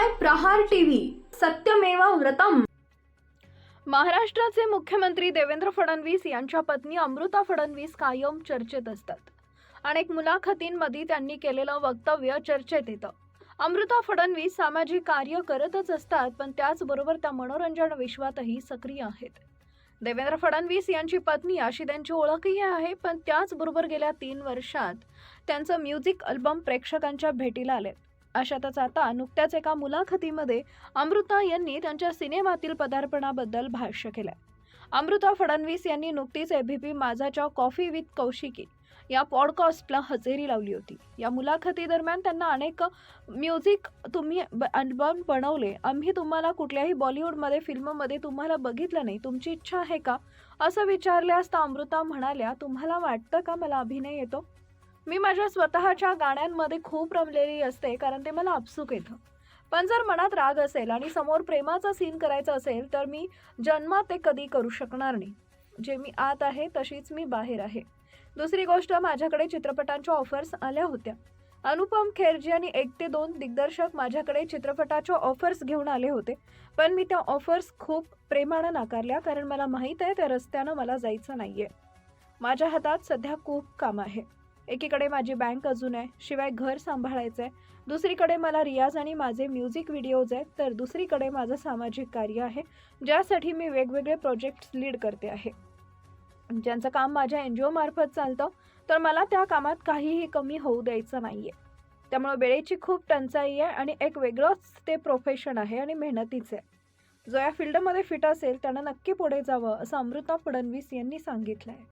पाहताय प्रहार टीव्ही, सत्यमेव व्रतम। महाराष्ट्राचे मुख्यमंत्री देवेंद्र फडणवीस यांच्या पत्नी अमृता फडणवीस कायम चर्चेत असतात। अनेक मुलाखतींमध्ये त्यांनी केलेलं वक्तव्य चर्चेत येतं। अमृता फडणवीस सामाजिक कार्य करतच असतात, पण त्याचबरोबर त्या मनोरंजन विश्वातही सक्रिय आहेत। देवेंद्र फडणवीस यांची पत्नी अशी त्यांची ओळखही आहे, पण त्याचबरोबर गेल्या 3 वर्षात त्यांचं म्युझिक अल्बम प्रेक्षकांच्या भेटीला आले। अशातच आता नुकत्याच एका मुलाखतीमध्ये अमृता यांनी त्यांच्या सिनेमातील पदार्पणाबद्दल भाष्य केलंय। अमृता फडणवीस यांनी नुकतीच एबीपी माझाच्या कॉफी विथ कौशिकी या पॉडकास्टला हजेरी लावली होती। या मुलाखती दरम्यान त्यांना अनेक म्युझिक तुम्ही अल्बम बनवले, आम्ही तुम्हाला कुठल्याही बॉलिवूडमध्ये फिल्ममध्ये तुम्हाला बघितलं नाही, तुमची इच्छा आहे का असं विचारले असता अमृता म्हणाल्या, तुम्हाला वाटतं का मला अभिनय येतो? मी माझ्या स्वतःच्या गाण्यांमध्ये खूप रमलेली असते, कारण ते मला आपसूक येतं। पण जर मनात राग असेल आणि समोर प्रेमाचा सीन करायचा असेल तर मी जन्मात ते कधी करू शकणार नाही। जे मी आत आहे तशीच मी बाहेर आहे। दुसरी गोष्ट, माझ्याकडे चित्रपटांच्या ऑफर्स आल्या होत्या। अनुपम खेरजी आणि 1 ते 2 दिग्दर्शक माझ्याकडे चित्रपटाच्या ऑफर्स घेऊन आले होते, पण मी त्या ऑफर्स खूप प्रेमाने नाकारल्या, कारण मला माहीत आहे त्या रस्त्यानं मला जायचं नाहीये। माझ्या हातात सध्या खूप काम आहे। एकीकडे माझी बँक अजून आहे, शिवाय घर सांभाळायचंय। दुसरीकडे मला रियाज आणि माझे म्युझिक व्हिडिओज आहेत, तर दुसरीकडे माझं सामाजिक कार्य आहे, ज्यासाठी मी वेगवेगळे प्रोजेक्ट्स लीड करते आहे, ज्यांचं काम माझ्या एनजीओ मार्फत चालतं, तर मला त्या कामात काहीही कमी होऊ द्यायचं नाहीये। त्यामुळे वेळेची खूप टंचाई आहे आणि एक वेगळंच ते प्रोफेशन आहे आणि मेहनतीचं आहे। जो या फील्डमध्ये फिट असेल त्यानं नक्की पुढे जावं, असं अमृता फडणवीस यांनी सांगितलंय।